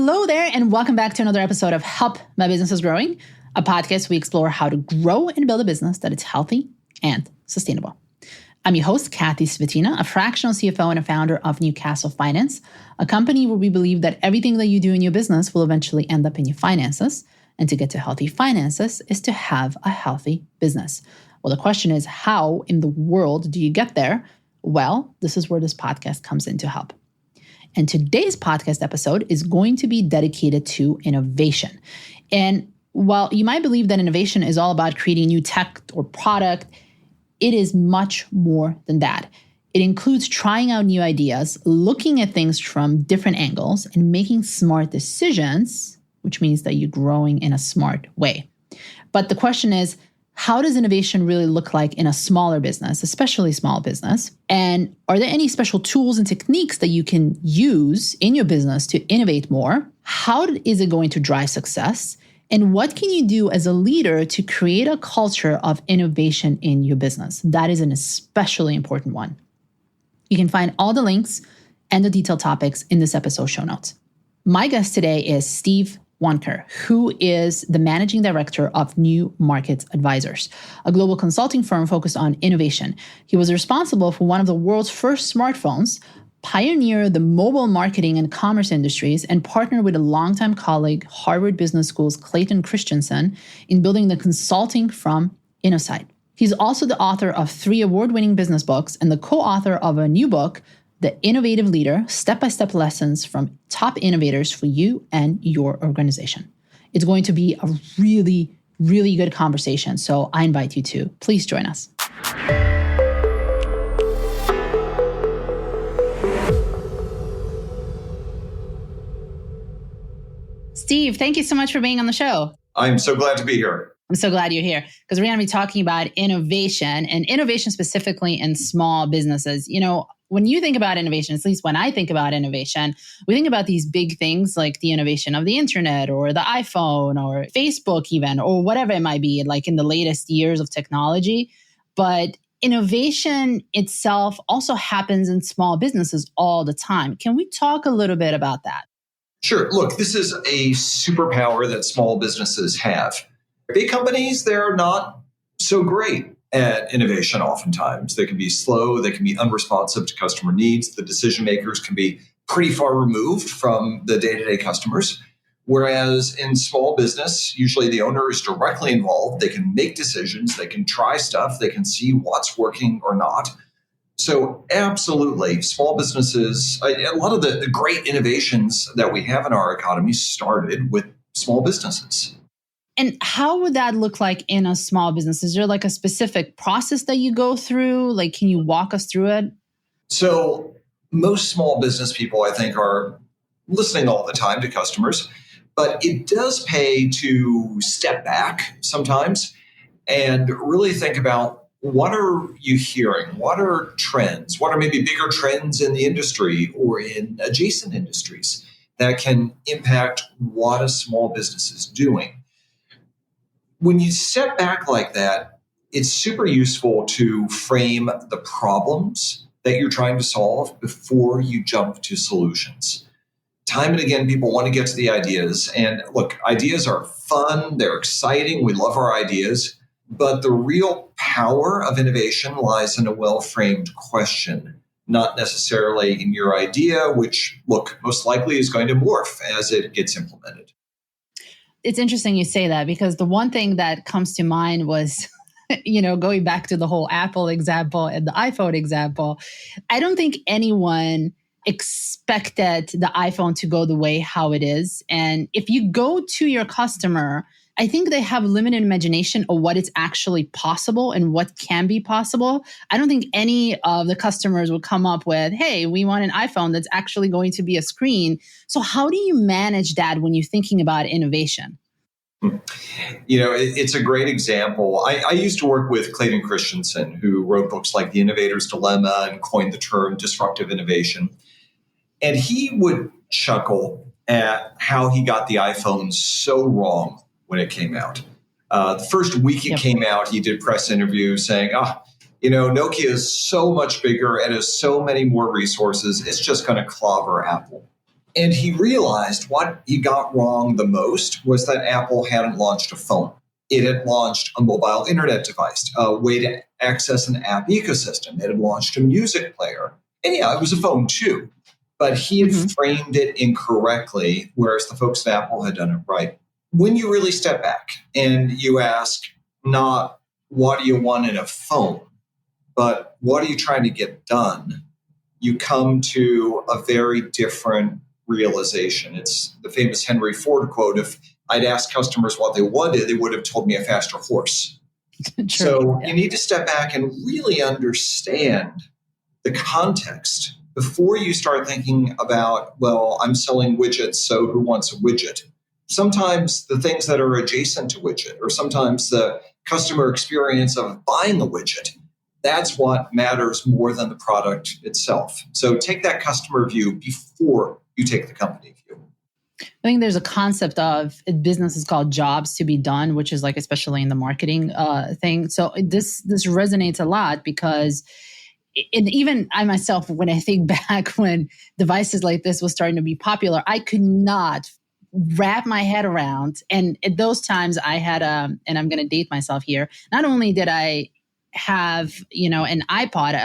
Hello there, and welcome back to another episode of Help My Business is Growing, a podcast where we explore how to grow and build a business that is healthy and sustainable. I'm your host, Kathy Svetina, a fractional CFO and a founder of Newcastle Finance, a company where we believe that everything that you do in your business will eventually end up in your finances. And to get to healthy finances is to have a healthy business. Well, the question is, how in the world do you get there? Well, this is where this podcast comes in to help. And today's podcast episode is going to be dedicated to innovation. And while you might believe that innovation is all about creating new tech or product, it is much more than that. It includes trying out new ideas, looking at things from different angles, and making smart decisions, which means that you're growing in a smart way. But the question is, how does innovation really look like in a smaller business, especially small business? And are there any special tools and techniques that you can use in your business to innovate more? How is it going to drive success? And what can you do as a leader to create a culture of innovation in your business? That is an especially important one. You can find all the links and the detailed topics in this episode show notes. My guest today is Steve Wunker, who is the managing director of New Markets Advisors, a global consulting firm focused on innovation. He was responsible for one of the world's first smartphones, pioneered the mobile marketing and commerce industries, and partnered with a longtime colleague, Harvard Business School's Clayton Christensen, in building the consulting from InnoSight. He's also the author of 3 award-winning business books and the co-author of a new book, The Innovative Leader, Step-by-Step Lessons from Top Innovators for You and Your Organization. It's going to be a really, really good conversation, so I invite you to please join us. Steve, thank you so much for being on the show. I'm so glad to be here. I'm so glad you're here because we're going to be talking about innovation and innovation specifically in small businesses. You know, when you think about innovation, at least when I think about innovation, we think about these big things like the innovation of the internet or the iPhone or Facebook even, or whatever it might be, like in the latest years of technology. But innovation itself also happens in small businesses all the time. Can we talk a little bit about that? Sure. Look, this is a superpower that small businesses have. Big companies, they're not so great at innovation oftentimes. They can be slow, they can be unresponsive to customer needs. The decision makers can be pretty far removed from the day-to-day customers. Whereas in small business, usually the owner is directly involved. They can make decisions, they can try stuff, they can see what's working or not. So absolutely, small businesses, a lot of the great innovations that we have in our economy started with small businesses. And how would that look like in a small business? Is there like a specific process that you go through? Like, can you walk us through it? So most small business people, I think, are listening all the time to customers, but it does pay to step back sometimes and really think about, what are you hearing? What are trends? What are maybe bigger trends in the industry or in adjacent industries that can impact what a small business is doing? When you step back like that, it's super useful to frame the problems that you're trying to solve before you jump to solutions. Time and again, people want to get to the ideas. And look, ideas are fun. They're exciting. We love our ideas. But the real power of innovation lies in a well-framed question, not necessarily in your idea, which, look, most likely is going to morph as it gets implemented. It's interesting you say that because the one thing that comes to mind was, going back to the whole Apple example and the iPhone example, I don't think anyone expected the iPhone to go the way how it is. And if you go to your customer, I think they have limited imagination of what is actually possible and what can be possible. I don't think any of the customers will come up with, hey, we want an iPhone that's actually going to be a screen. So how do you manage that when you're thinking about innovation? It's a great example. I used to work with Clayton Christensen, who wrote books like The Innovator's Dilemma and coined the term disruptive innovation. And he would chuckle at how he got the iPhone so wrong when it came out. The first week it came out, he did press interviews saying, Nokia is so much bigger and has so many more resources. It's just going to clobber Apple. And he realized what he got wrong the most was that Apple hadn't launched a phone. It had launched a mobile internet device, a way to access an app ecosystem. It had launched a music player. And yeah, it was a phone too. But he had framed it incorrectly, whereas the folks at Apple had done it right. When you really step back and you ask not what do you want in a phone, but what are you trying to get done, you come to a very different realization. It's the famous Henry Ford quote, if I'd asked customers what they wanted, they would have told me a faster horse. So you need to step back and really understand the context before you start thinking about, well, I'm selling widgets, so who wants a widget? Sometimes the things that are adjacent to widget, or sometimes the customer experience of buying a widget, that's what matters more than the product itself. So take that customer view before you take the company view. I think there's a concept of business is called jobs to be done, which is like especially in the marketing thing. So this resonates a lot because even I myself, when I think back when devices like this was starting to be popular, I could not wrap my head around. And at those times I had and I'm going to date myself here. Not only did I have, an iPod, I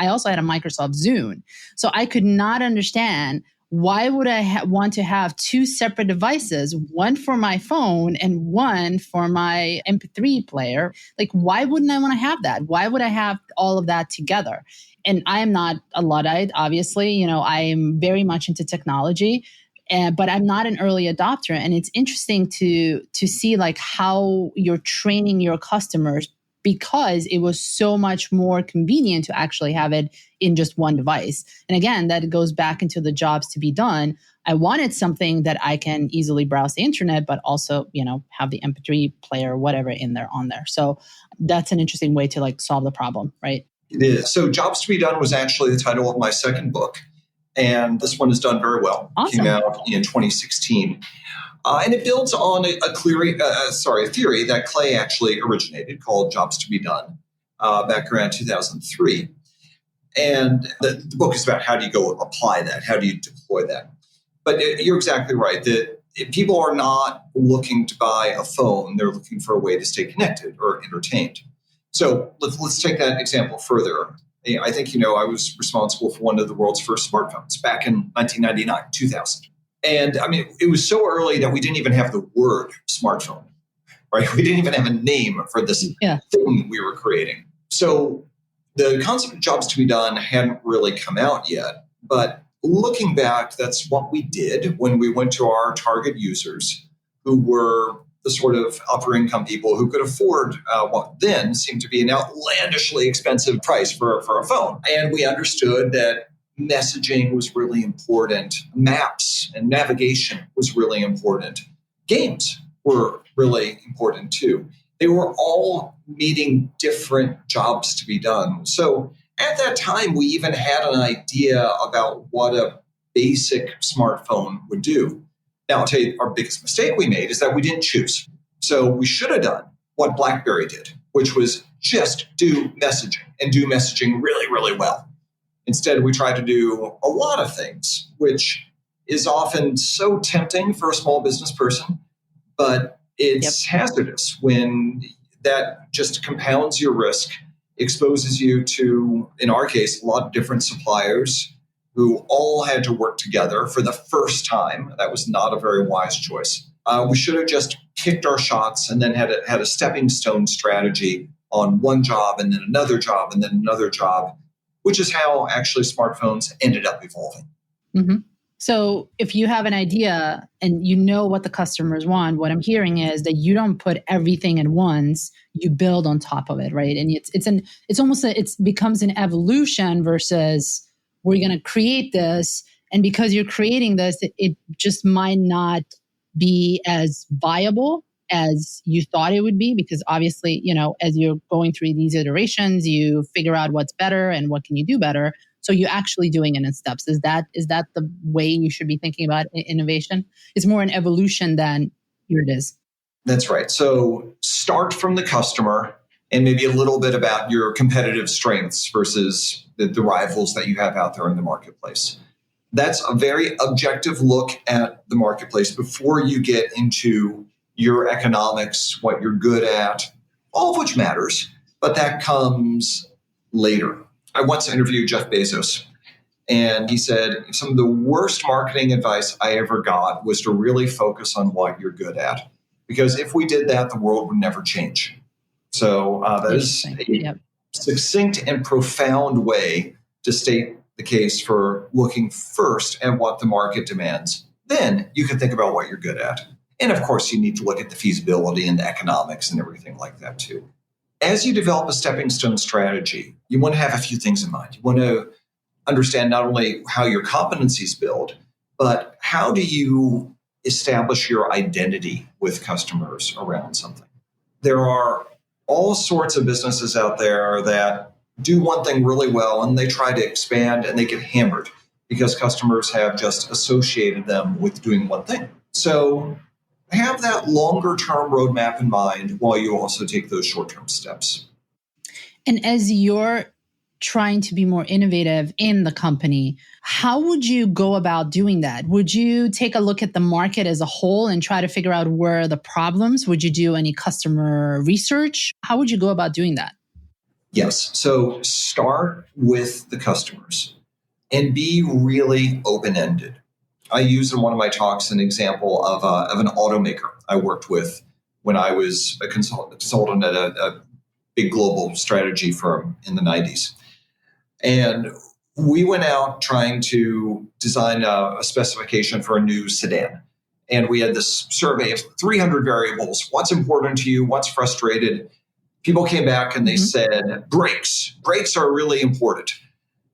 also had a Microsoft Zune. So I could not understand why would I want to have two separate devices, one for my phone and one for my MP3 player? Like, why wouldn't I want to have that? Why would I have all of that together? And I am not a Luddite, obviously. I am very much into technology, but I'm not an early adopter. And it's interesting to see like how you're training your customers, because it was so much more convenient to actually have it in just one device. And again, that goes back into the jobs to be done. I wanted something that I can easily browse the internet, but also, have the MP3 player, whatever on there. So that's an interesting way to like solve the problem, right? It is. So Jobs to be Done was actually the title of my second book. And this one has done very well. Awesome. It came out in 2016. And it builds on a theory that Clay actually originated called Jobs to be Done back around 2003. And the book is about how do you go apply that? How do you deploy that? But you're exactly right that if people are not looking to buy a phone, they're looking for a way to stay connected or entertained. So let's take that example further. I think, I was responsible for one of the world's first smartphones back in 1999, 2000. And I mean, it was so early that we didn't even have the word smartphone, right? We didn't even have a name for this thing we were creating. So the concept of Jobs to be Done hadn't really come out yet. But looking back, that's what we did when we went to our target users, who were the sort of upper income people who could afford what then seemed to be an outlandishly expensive price for a phone. And we understood that messaging was really important. Maps and navigation was really important. Games were really important too. They were all meeting different jobs to be done. So at that time, we even had an idea about what a basic smartphone would do. Now, I'll tell you, our biggest mistake we made is that we didn't choose. So we should have done what BlackBerry did, which was just do messaging and do messaging really, really well. Instead, we tried to do a lot of things, which is often so tempting for a small business person, but it's hazardous when that just compounds your risk, exposes you to, in our case, a lot of different suppliers who all had to work together for the first time. That was not a very wise choice. We should have just picked our shots and then had a stepping stone strategy on one job and then another job and then another job, which is how actually smartphones ended up evolving. Mm-hmm. So if you have an idea and you know what the customers want, what I'm hearing is that you don't put everything at once, you build on top of it, right? And it becomes an evolution versus we're going to create this. And because you're creating this, it just might not be as viable as you thought it would be, because obviously, as you're going through these iterations, you figure out what's better and what can you do better. So you're actually doing it in steps. Is that the way you should be thinking about innovation? It's more an evolution than here it is. That's right. So start from the customer and maybe a little bit about your competitive strengths versus the rivals that you have out there in the marketplace. That's a very objective look at the marketplace before you get into your economics, what you're good at, all of which matters, but that comes later. I once interviewed Jeff Bezos, and he said some of the worst marketing advice I ever got was to really focus on what you're good at. Because if we did that, the world would never change. So that is a succinct and profound way to state the case for looking first at what the market demands. Then you can think about what you're good at. And of course, you need to look at the feasibility and the economics and everything like that too. As you develop a stepping stone strategy, you want to have a few things in mind. You want to understand not only how your competencies build, but how do you establish your identity with customers around something. There are all sorts of businesses out there that do one thing really well and they try to expand and they get hammered because customers have just associated them with doing one thing. So have that longer term roadmap in mind while you also take those short term steps. And as you're trying to be more innovative in the company, how would you go about doing that? Would you take a look at the market as a whole and try to figure out where the problems? Would you do any customer research? How would you go about doing that? Yes. So start with the customers and be really open-ended. I use in one of my talks an example of an automaker I worked with when I was a consultant at a big global strategy firm in the 90s. And we went out trying to design a specification for a new sedan. And we had this survey of 300 variables. What's important to you? What's frustrated? People came back and they said, brakes. Brakes are really important.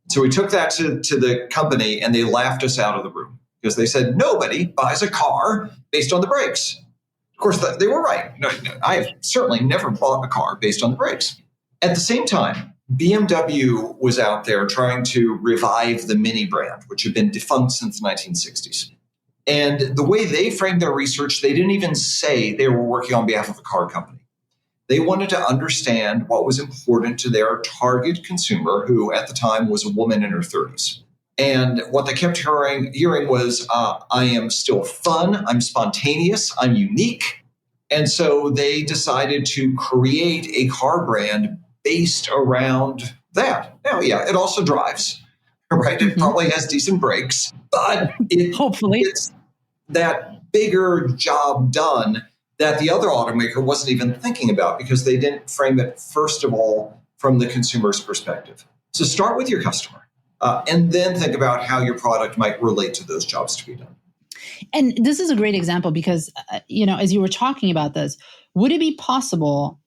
So we took that to the company and they laughed us out of the room because they said, nobody buys a car based on the brakes. Of course, they were right. No, I have certainly never bought a car based on the brakes. At the same time, BMW was out there trying to revive the Mini brand, which had been defunct since the 1960s. And the way they framed their research, they didn't even say they were working on behalf of a car company. They wanted to understand what was important to their target consumer, who at the time was a woman in her 30s. And what they kept hearing was, I am still fun, I'm spontaneous, I'm unique. And so they decided to create a car brand based around that. Now, yeah, it also drives, right? It probably has decent brakes, but it's that bigger job done that the other automaker wasn't even thinking about because they didn't frame it, first of all, from the consumer's perspective. So start with your customer and then think about how your product might relate to those jobs to be done. And this is a great example because, as you were talking about this, would it be possible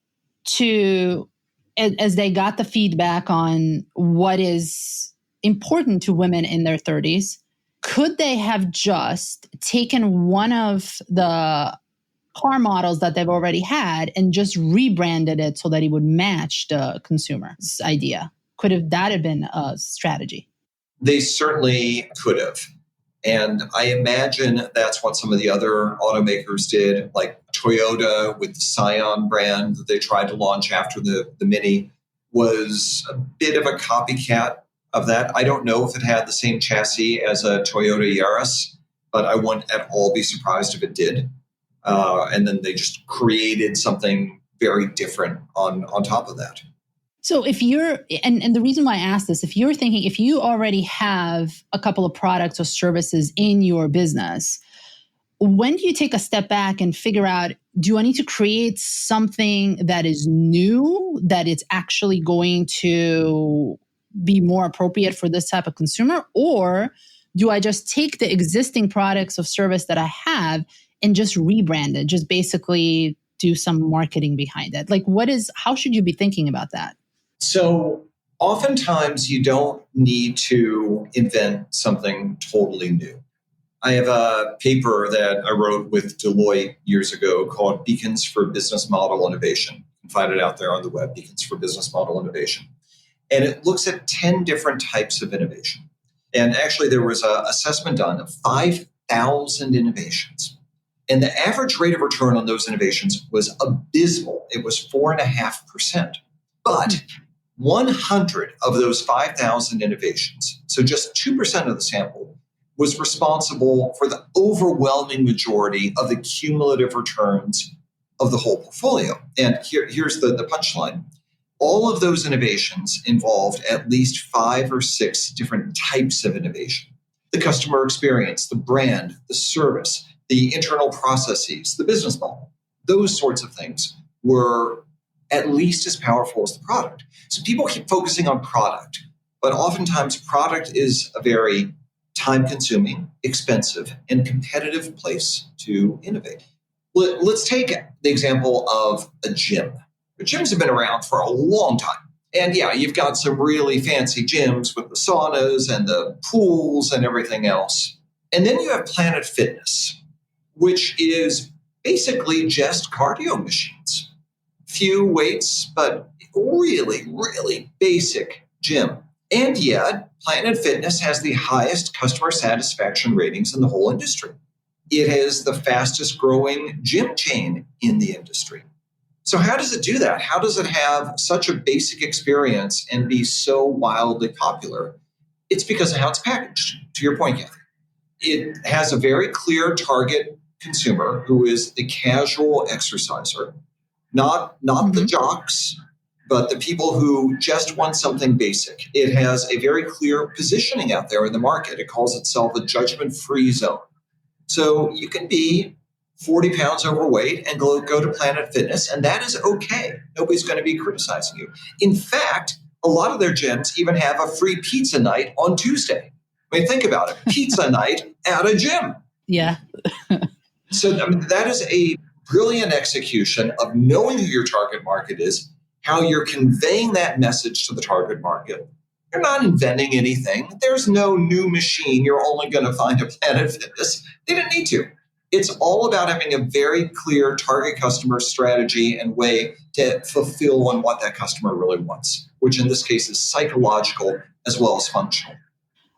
to, as they got the feedback on what is important to women in their 30s, could they have just taken one of the car models that they've already had and just rebranded it so that it would match the consumer's idea? Could that have been a strategy? They certainly could have. And I imagine that's what some of the other automakers did, like Toyota with the Scion brand that they tried to launch after the Mini was a bit of a copycat of that. I don't know if it had the same chassis as a Toyota Yaris, but I wouldn't at all be surprised if it did. And then they just created something very different on top of that. So if you're, and the reason why I ask this, if you're thinking, if you already have a couple of products or services in your business, when do you take a step back and figure out, do I need to create something that is new, that it's actually going to be more appropriate for this type of consumer? Or do I just take the existing products or service that I have and just rebrand it, just basically do some marketing behind it? Like how should you be thinking about that? So oftentimes you don't need to invent something totally new. I have a paper that I wrote with Deloitte years ago called Beacons for Business Model Innovation. You can find it out there on the web, Beacons for Business Model Innovation. And it looks at 10 different types of innovation. And actually there was an assessment done of 5,000 innovations. And the average rate of return on those innovations was abysmal. It was 4.5%. But 100 of those 5,000 innovations, so just 2% of the sample, was responsible for the overwhelming majority of the cumulative returns of the whole portfolio. And here's the punchline. All of those innovations involved at least 5 or 6 different types of innovation. The customer experience, the brand, the service, the internal processes, the business model. Those sorts of things were at least as powerful as the product. So people keep focusing on product, but oftentimes product is a very time-consuming, expensive, and competitive place to innovate. Let's take the example of a gym. Gyms have been around for a long time. And yeah, you've got some really fancy gyms with the saunas and the pools and everything else. And then you have Planet Fitness, which is basically just cardio machines. Few weights, but really, really basic gym. And yet, Planet Fitness has the highest customer satisfaction ratings in the whole industry. It is the fastest growing gym chain in the industry. So how does it do that? How does it have such a basic experience and be so wildly popular? It's because of how it's packaged, to your point, Kathy. It has a very clear target consumer who is the casual exerciser, not the jocks, but the people who just want something basic. It has a very clear positioning out there in the market. It calls itself a judgment-free zone. So you can be 40 pounds overweight and go to Planet Fitness, and that is okay. Nobody's going to be criticizing you. In fact, a lot of their gyms even have a free pizza night on Tuesday. I mean, think about it. Pizza night at a gym. Yeah. So that is a brilliant execution of knowing who your target market is, how you're conveying that message to the target market. You're not inventing anything. There's no new machine you're only going to find at Planet Fitness. They didn't need to. It's all about having a very clear target customer strategy and way to fulfill on what that customer really wants, which in this case is psychological as well as functional.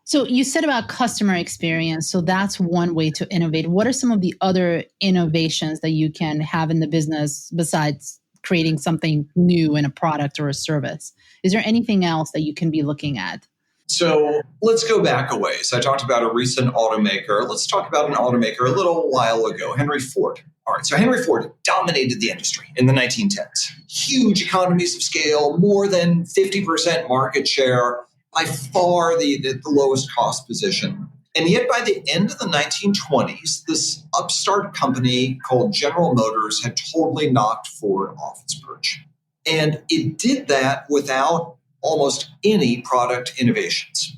So you said about customer experience. So that's one way to innovate. What are some of the other innovations that you can have in the business besides creating something new in a product or a service? Is there anything else that you can be looking at? So let's go back a ways. I talked about a recent automaker. Let's talk about an automaker a little while ago, Henry Ford. All right, so Henry Ford dominated the industry in the 1910s. Huge economies of scale, more than 50% market share, by far the lowest cost position. And yet by the end of the 1920s, this upstart company called General Motors had totally knocked Ford off its perch. And it did that without almost any product innovations.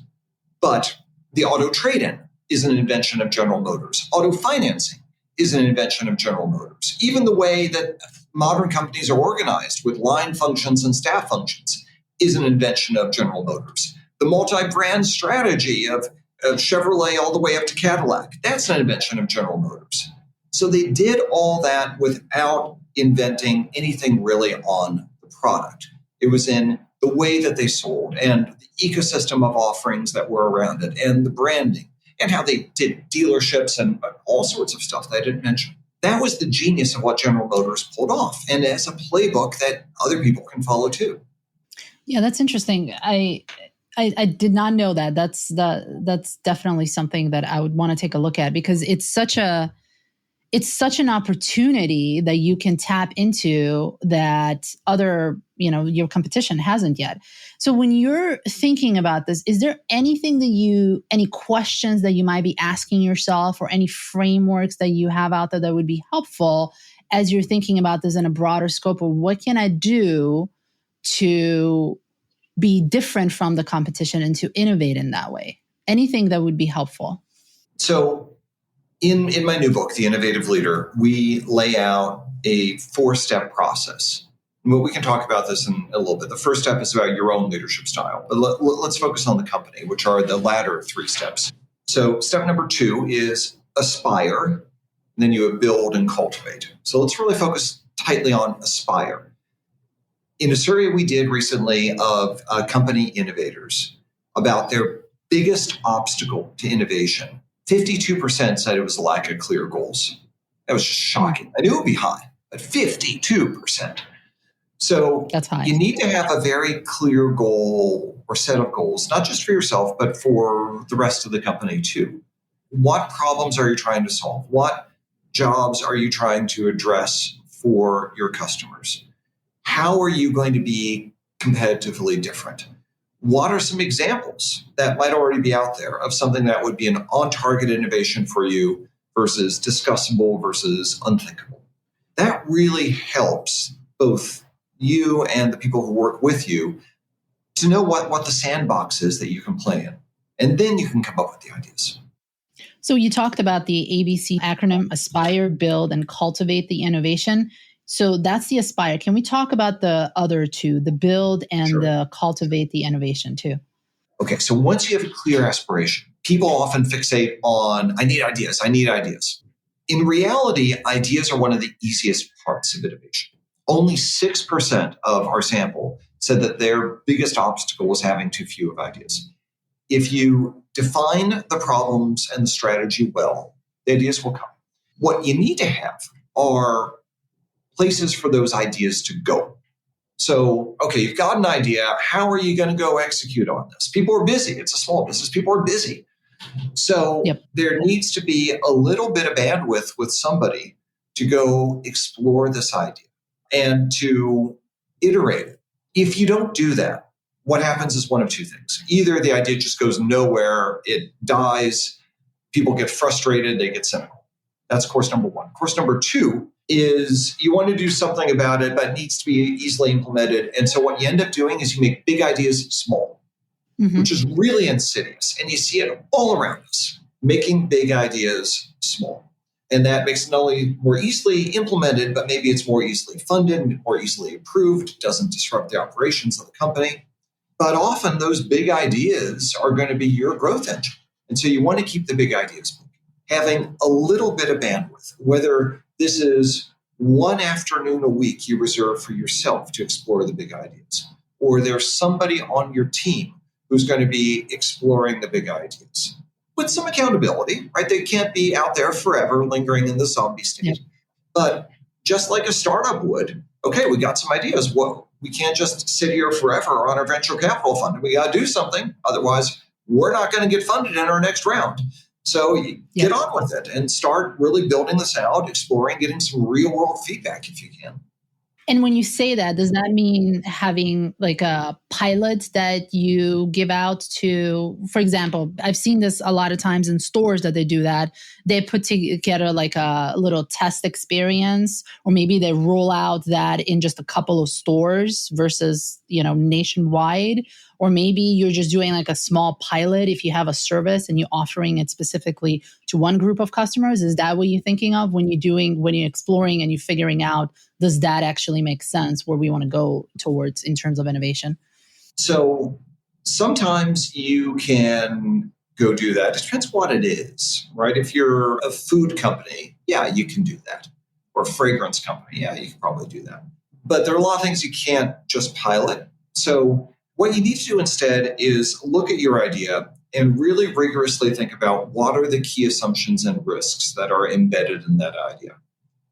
But the auto trade-in is an invention of General Motors. Auto financing is an invention of General Motors. Even the way that modern companies are organized with line functions and staff functions is an invention of General Motors. The multi-brand strategy of Chevrolet all the way up to Cadillac, that's an invention of General Motors. So they did all that without inventing anything really on the product. It was in the way that they sold and the ecosystem of offerings that were around it and the branding and how they did dealerships and all sorts of stuff that I didn't mention. That was the genius of what General Motors pulled off. And it's a playbook that other people can follow too. Yeah, that's interesting. I did not know that. That's definitely something that I would want to take a look at because it's such an opportunity that you can tap into that other, your competition hasn't yet. So when you're thinking about this, is there anything any questions that you might be asking yourself or any frameworks that you have out there that would be helpful as you're thinking about this in a broader scope of what can I do to be different from the competition and to innovate in that way? Anything that would be helpful? So in my new book, The Innovative Leader, we lay out a 4-step process. Well, we can talk about this in a little bit. The first step is about your own leadership style. But let's focus on the company, which are the latter 3 steps. So step number 2 is aspire. Then you build and cultivate. So let's really focus tightly on aspire. In a survey we did recently of company innovators about their biggest obstacle to innovation, 52% said it was a lack of clear goals. That was just shocking. I knew it would be high, but 52%. So that's high. You need to have a very clear goal or set of goals, not just for yourself, but for the rest of the company too. what problems are you trying to solve? What jobs are you trying to address for your customers? How are you going to be competitively different? What are some examples that might already be out there of something that would be an on-target innovation for you versus discussable versus unthinkable? That really helps both you and the people who work with you to know what the sandbox is that you can play in. And then you can come up with the ideas. So you talked about the ABC acronym, Aspire, Build, and Cultivate the Innovation. So that's the Aspire. Can we talk about the other two, the Build and Sure. the Cultivate the Innovation too? Okay, so once you have a clear aspiration, people often fixate on, I need ideas, I need ideas. In reality, ideas are one of the easiest parts of innovation. Only 6% of our sample said that their biggest obstacle was having too few of ideas. If you define the problems and the strategy well, the ideas will come. What you need to have are places for those ideas to go. So, okay, you've got an idea. How are you going to go execute on this? People are busy. It's a small business. People are busy. So There needs to be a little bit of bandwidth with somebody to go explore this idea and to iterate it. If you don't do that, what happens is one of two things. Either the idea just goes nowhere, it dies, people get frustrated, they get cynical. That's course number one. Course number two is you want to do something about it, but it needs to be easily implemented. And so what you end up doing is you make big ideas small, which is really insidious. And you see it all around us, making big ideas small. And that makes it not only more easily implemented, but maybe it's more easily funded, more easily approved, doesn't disrupt the operations of the company. But often those big ideas are going to be your growth engine. And so you want to keep the big ideas moving. Having a little bit of bandwidth, whether this is one afternoon a week you reserve for yourself to explore the big ideas, or there's somebody on your team who's going to be exploring the big ideas with some accountability, right? They can't be out there forever lingering in the zombie state. Yep. But just like a startup would, okay, we got some ideas. Whoa, we can't just sit here forever on our venture capital fund. We got to do something. Otherwise, we're not going to get funded in our next round. So get on with it and start really building this out, exploring, getting some real world feedback if you can. And when you say that, does that mean having like a pilot that you give out to, for example, I've seen this a lot of times in stores that they do that. They put together like a little test experience, or maybe they roll out that in just a couple of stores versus, nationwide. Or maybe you're just doing like a small pilot if you have a service and you're offering it specifically to one group of customers. Is that what you're thinking of when you're exploring and you're figuring out, does that actually make sense where we want to go towards in terms of innovation? So sometimes you can go do that. It depends what it is, right? If you're a food company, yeah, you can do that. Or a fragrance company, yeah, you can probably do that. But there are a lot of things you can't just pilot. So what you need to do instead is look at your idea and really rigorously think about what are the key assumptions and risks that are embedded in that idea.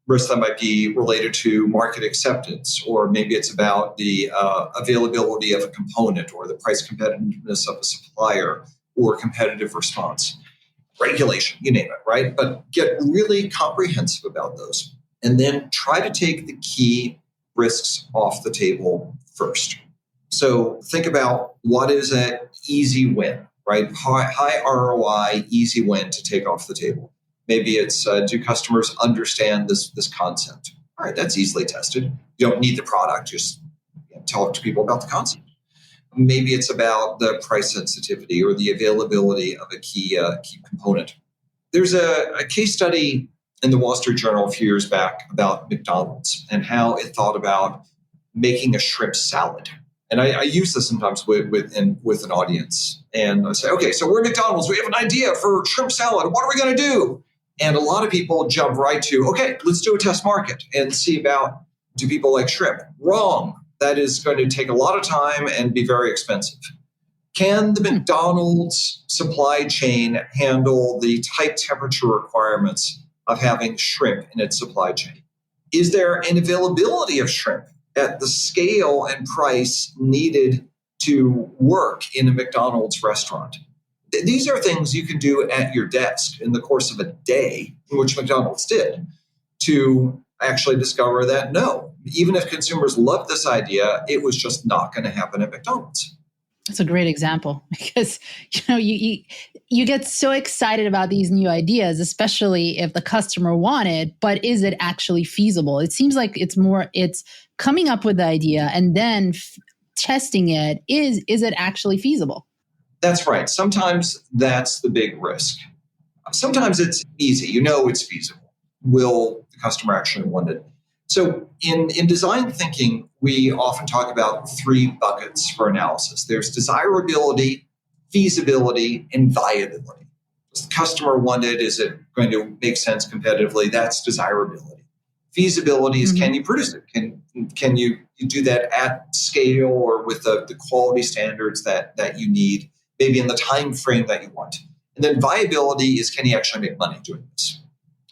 Risks that might be related to market acceptance, or maybe it's about the availability of a component or the price competitiveness of a supplier or competitive response. Regulation, you name it, right? But get really comprehensive about those and then try to take the key risks off the table first. So think about what is an easy win, right? High ROI, easy win to take off the table. Maybe it's, do customers understand this concept? All right, that's easily tested. You don't need the product, just talk to people about the concept. Maybe it's about the price sensitivity or the availability of a key component. There's a case study in the Wall Street Journal a few years back about McDonald's and how it thought about making a shrimp salad. And I use this sometimes with an audience. And I say, okay, so we're at McDonald's. We have an idea for shrimp salad. What are we going to do? And a lot of people jump right to, okay, let's do a test market and see about, do people like shrimp? Wrong. That is going to take a lot of time and be very expensive. Can the McDonald's supply chain handle the tight temperature requirements of having shrimp in its supply chain? Is there an availability of shrimp at the scale and price needed to work in a McDonald's restaurant? These are things you can do at your desk in the course of a day, which McDonald's did, to actually discover that no, even if consumers love this idea, it was just not going to happen at McDonald's. That's a great example because you get so excited about these new ideas, especially if the customer want it, but is it actually feasible? It seems like it's coming up with the idea and then testing it. Is it actually feasible? That's right. Sometimes that's the big risk. Sometimes it's easy. It's feasible. Will the customer actually want it? So in design thinking, we often talk about 3 buckets for analysis. There's desirability, feasibility, and viability. Does the customer want it? Is it going to make sense competitively? That's desirability. Feasibility is can you produce it? Can you do that at scale or with the quality standards that you need, maybe in the time frame that you want? And then viability is can you actually make money doing this?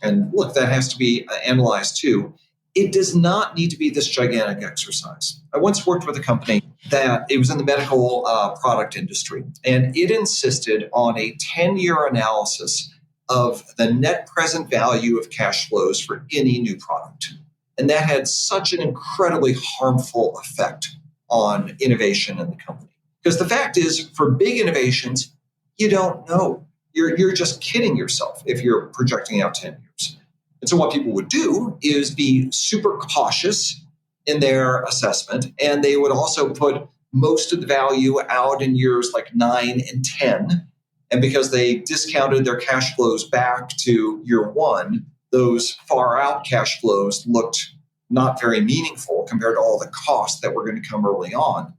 And look, that has to be analyzed too. It does not need to be this gigantic exercise. I once worked with a company that it was in the medical product industry, and it insisted on a 10-year analysis of the net present value of cash flows for any new product. And that had such an incredibly harmful effect on innovation in the company. Because the fact is, for big innovations, you don't know. You're just kidding yourself if you're projecting out 10 years. And so what people would do is be super cautious in their assessment, and they would also put most of the value out in years like 9 and 10. And because they discounted their cash flows back to year 1, those far out cash flows looked not very meaningful compared to all the costs that were going to come early on.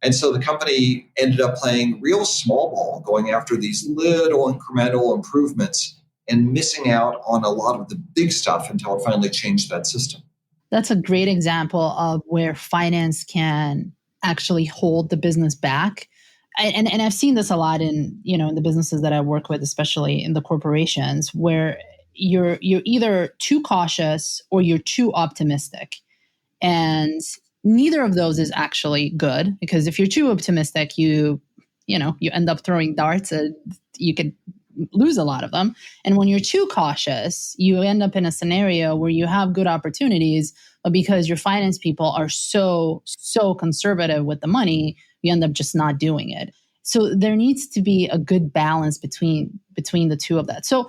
And so the company ended up playing real small ball, going after these little incremental improvements and missing out on a lot of the big stuff until it finally changed that system. That's a great example of where finance can actually hold the business back. And I've seen this a lot in the businesses that I work with, especially in the corporations, where you're either too cautious or you're too optimistic. And neither of those is actually good, because if you're too optimistic, you end up throwing darts and you could lose a lot of them. And when you're too cautious, you end up in a scenario where you have good opportunities, but because your finance people are so conservative with the money, you end up just not doing it. So there needs to be a good balance between the two of that. So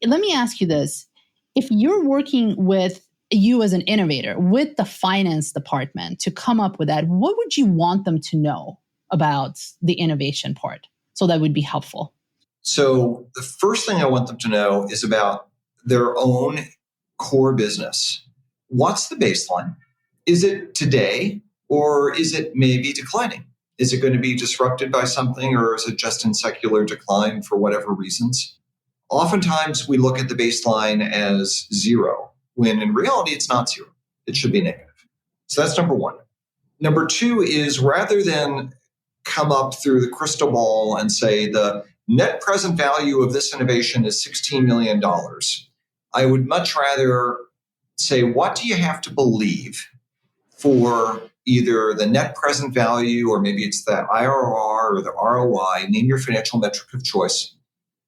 let me ask you this. If you're working with you as an innovator with the finance department to come up with that, what would you want them to know about the innovation part so that would be helpful? So the first thing I want them to know is about their own core business. What's the baseline? Is it today or is it maybe declining? Is it going to be disrupted by something or is it just in secular decline for whatever reasons? Oftentimes we look at the baseline as 0, when in reality it's not 0. It should be negative. So that's number 1. Number 2 is rather than come up through the crystal ball and say the net present value of this innovation is $16 million, I would much rather say, what do you have to believe for either the net present value or maybe it's the IRR or the ROI, name your financial metric of choice,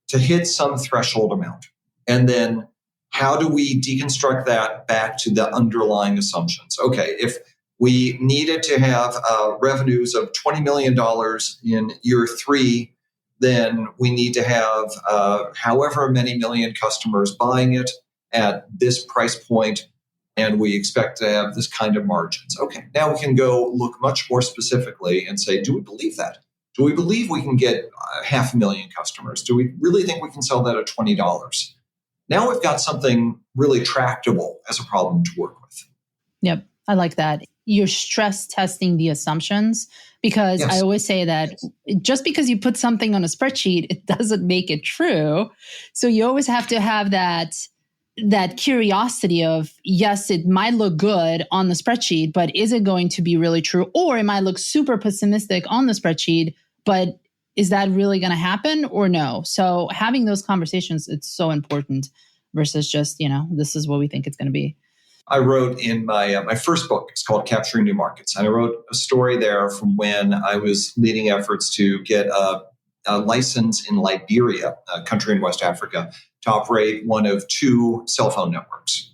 to hit some threshold amount? And then how do we deconstruct that back to the underlying assumptions? Okay, if we needed to have revenues of $20 million in year 3, then we need to have however many million customers buying it at this price point, and we expect to have this kind of margins. Okay, now we can go look much more specifically and say, do we believe that? Do we believe we can get 500,000 customers? Do we really think we can sell that at $20? Now we've got something really tractable as a problem to work with. Yep, I like that. You're stress testing the assumptions, because yes. I always say that just because you put something on a spreadsheet, it doesn't make it true. So you always have to have that curiosity of, yes, it might look good on the spreadsheet, but is it going to be really true? Or it might look super pessimistic on the spreadsheet, but is that really going to happen or no? So having those conversations, it's so important versus just, this is what we think it's going to be. I wrote in my first book, it's called Capturing New Markets. And I wrote a story there from when I was leading efforts to get a a license in Liberia, a country in West Africa, to operate one of two cell phone networks.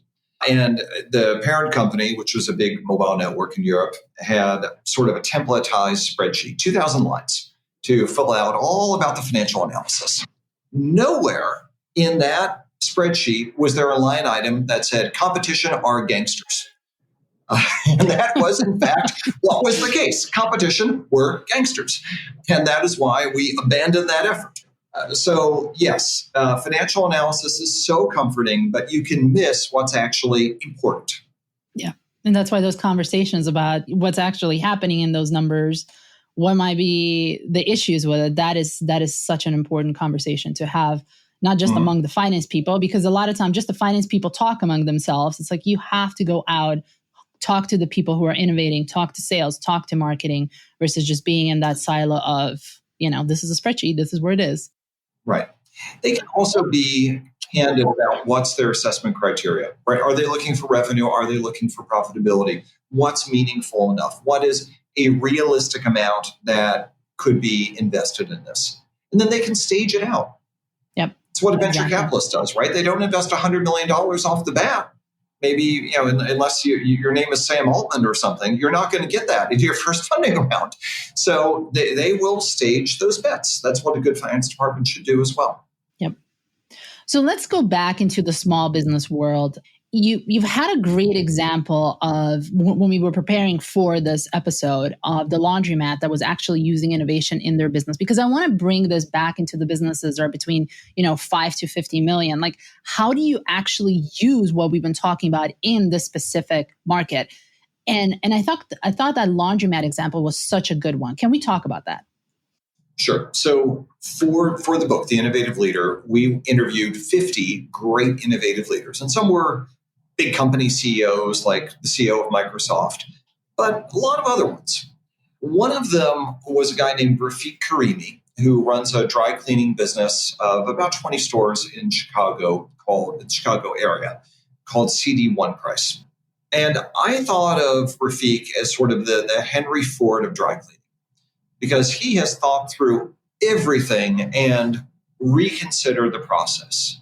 And the parent company, which was a big mobile network in Europe, had sort of a templatized spreadsheet, 2,000 lines, to fill out all about the financial analysis. Nowhere in that spreadsheet was there a line item that said, competition are gangsters. And that was, in fact, what was the case. Competition were gangsters. And that is why we abandoned that effort. So, yes, financial analysis is so comforting, but you can miss what's actually important. Yeah. And that's why those conversations about what's actually happening in those numbers, what might be the issues with it, that is such an important conversation to have, not just among the finance people, because a lot of times just the finance people talk among themselves. It's like you have to go out, talk to the people who are innovating, talk to sales, talk to marketing, versus just being in that silo of, this is a spreadsheet, this is where it is. Right. They can also be candid about what's their assessment criteria, right? Are they looking for revenue? Are they looking for profitability? What's meaningful enough? What is a realistic amount that could be invested in this? And then they can stage it out. Yep. It's what a venture capitalist does, right? They don't invest $100 million off the bat. Maybe, unless your name is Sam Altman or something, you're not going to get that into your first funding round. So they will stage those bets. That's what a good finance department should do as well. Yep. So let's go back into the small business world. You've had a great example of when we were preparing for this episode of the laundromat that was actually using innovation in their business, because I want to bring this back into the businesses that are between 5 to 50 million. Like, how do you actually use what we've been talking about in this specific market? And I thought that laundromat example was such a good one. Can we talk about that? Sure. So for the book, The Innovative Leader, we interviewed 50 great innovative leaders, and some were big company CEOs like the CEO of Microsoft, but a lot of other ones. One of them was a guy named Rafiq Karimi, who runs a dry cleaning business of about 20 stores in Chicago area called CD One Price. And I thought of Rafiq as sort of the Henry Ford of dry cleaning, because he has thought through everything and reconsidered the process.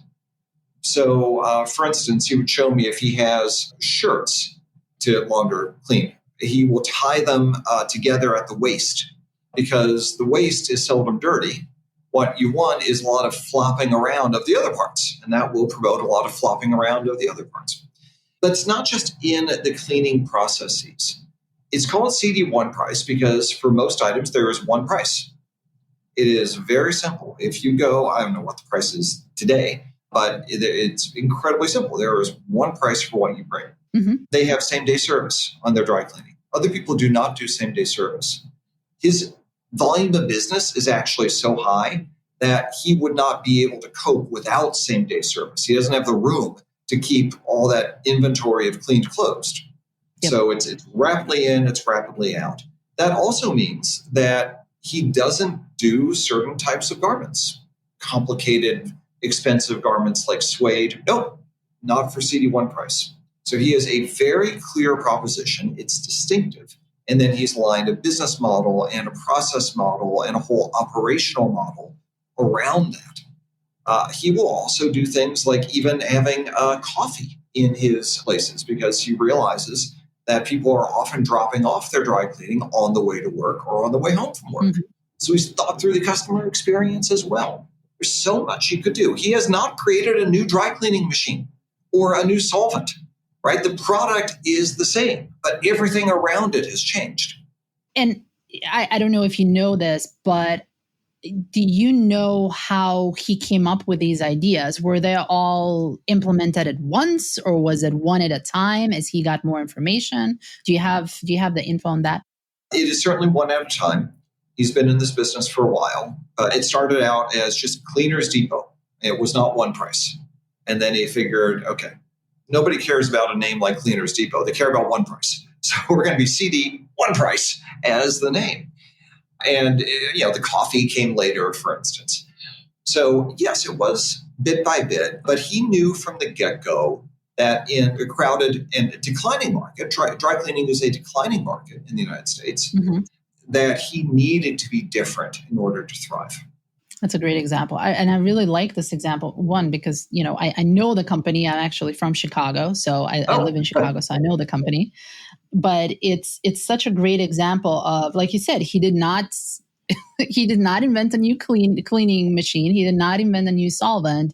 So, for instance, he would show me if he has shirts to launder clean, he will tie them together at the waist, because the waist is seldom dirty. What you want is a lot of flopping around of the other parts, and that will promote a lot of flopping around of the other parts. But it's not just in the cleaning processes. It's called CD One Price because for most items, there is one price. It is very simple. If you go, I don't know what the price is today, but it's incredibly simple. There is one price for what you bring. Mm-hmm. They have same-day service on their dry cleaning. Other people do not do same-day service. His volume of business is actually so high that he would not be able to cope without same-day service. He doesn't have the room to keep all that inventory of cleaned clothes. Yep. So it's rapidly in, it's rapidly out. That also means that he doesn't do certain types of garments, complicated, expensive garments like suede. Nope, not for CD One Price. So he has a very clear proposition. It's distinctive. And then he's lined a business model and a process model and a whole operational model around that. He will also do things like even having coffee in his places, because he realizes that people are often dropping off their dry cleaning on the way to work or on the way home from work. Mm-hmm. So he's thought through the customer experience as well. There's so much he could do. He has not created a new dry cleaning machine or a new solvent, right? The product is the same, but everything around it has changed. And I don't know if you know this, but do you know how he came up with these ideas? Were they all implemented at once, or was it one at a time as he got more information? Do you have the info on that? It is certainly one at a time. He's been in this business for a while. It started out as just Cleaners Depot. It was not One Price. And then he figured, okay, nobody cares about a name like Cleaners Depot. They care about One Price. So we're going to be CD One Price as the name. And, the coffee came later, for instance. So, yes, it was bit by bit, but he knew from the get-go that in a crowded and declining market, dry cleaning is a declining market in the United States, mm-hmm. that he needed to be different in order to thrive. That's a great example. And I really like this example, one, because, I know the company. I'm actually from Chicago. So I live in Chicago, so I know the company. But it's such a great example of, like you said, he did not invent a new cleaning machine. He did not invent a new solvent,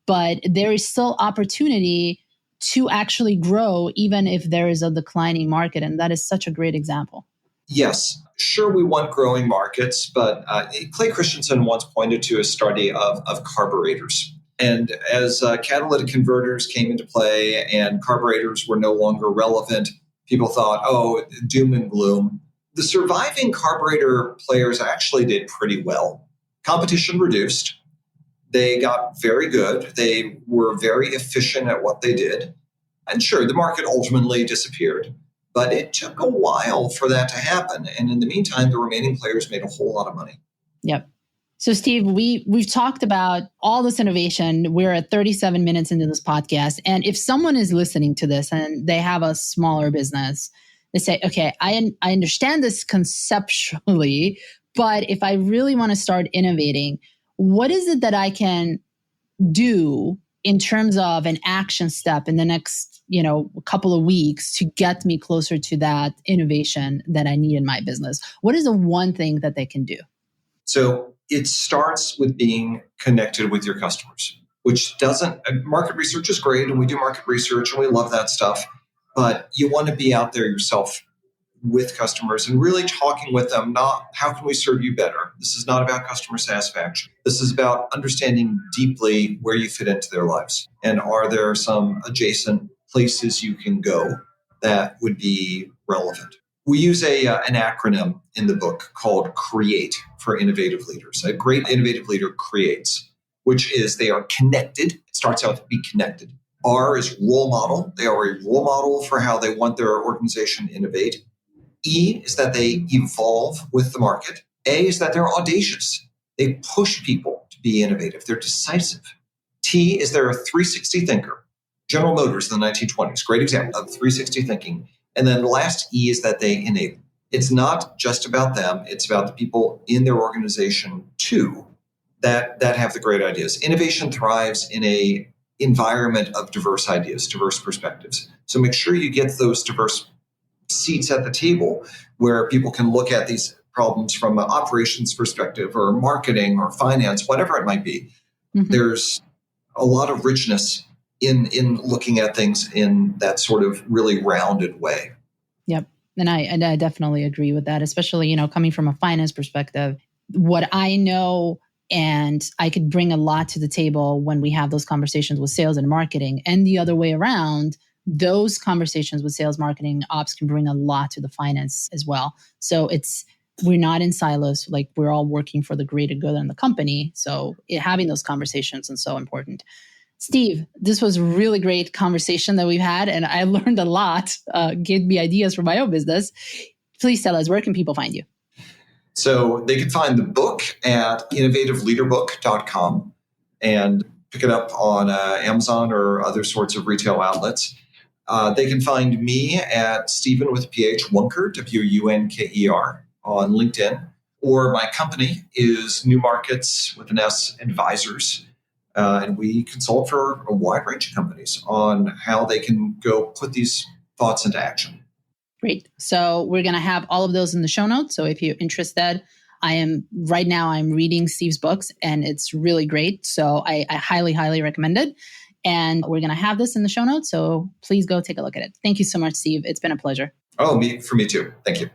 but there is still opportunity to actually grow, even if there is a declining market. And that is such a great example. Yes, sure, we want growing markets, but Clay Christensen once pointed to a study of carburetors. And as catalytic converters came into play and carburetors were no longer relevant, people thought, oh, doom and gloom. The surviving carburetor players actually did pretty well. Competition reduced. They got very good. They were very efficient at what they did. And sure, the market ultimately disappeared. But it took a while for that to happen. And in the meantime, the remaining players made a whole lot of money. Yep. So, Steve, we've talked about all this innovation. We're at 37 minutes into this podcast. And if someone is listening to this and they have a smaller business, they say, okay, I understand this conceptually, but if I really want to start innovating, what is it that I can do in terms of an action step in the next, couple of weeks to get me closer to that innovation that I need in my business? What is the one thing that they can do? So it starts with being connected with your customers, which market research is great. And we do market research and we love that stuff, but you want to be out there yourself with customers and really talking with them, not how can we serve you better? This is not about customer satisfaction. This is about understanding deeply where you fit into their lives. And are there some adjacent places you can go that would be relevant? We use an acronym in the book called CREATE for innovative leaders. A great innovative leader creates, which is they are connected. It starts out to be connected. R is role model. They are a role model for how they want their organization to innovate. E is that they evolve with the market. A is that they're audacious. They push people to be innovative. They're decisive. T is they're a 360 thinker. General Motors in the 1920s, great example of 360 thinking. And then the last E is that they enable. It's not just about them. It's about the people in their organization too that have the great ideas. Innovation thrives in a environment of diverse ideas, diverse perspectives. So make sure you get those diverse seats at the table where people can look at these problems from an operations perspective or marketing or finance, whatever it might be. Mm-hmm. There's a lot of richness in looking at things in that sort of really rounded way. Yep. And I definitely agree with that, especially, coming from a finance perspective. What I know, and I could bring a lot to the table when we have those conversations with sales and marketing, and the other way around, those conversations with sales, marketing, ops can bring a lot to the finance as well. So we're not in silos, like we're all working for the greater good in the company. So having those conversations is so important. Steve, this was a really great conversation that we've had, and I learned a lot, gave me ideas for my own business. Please tell us, where can people find you? So they can find the book at innovativeleaderbook.com and pick it up on Amazon or other sorts of retail outlets. They can find me at Stephen with PH Wunker, Wunker, on LinkedIn. Or my company is New Markets with an S Advisors. And we consult for a wide range of companies on how they can go put these thoughts into action. Great. So we're going to have all of those in the show notes. So if you're interested, I'm reading Steve's books and it's really great. So I highly, highly recommend it. And we're going to have this in the show notes. So please go take a look at it. Thank you so much, Steve. It's been a pleasure. Oh, for me too. Thank you.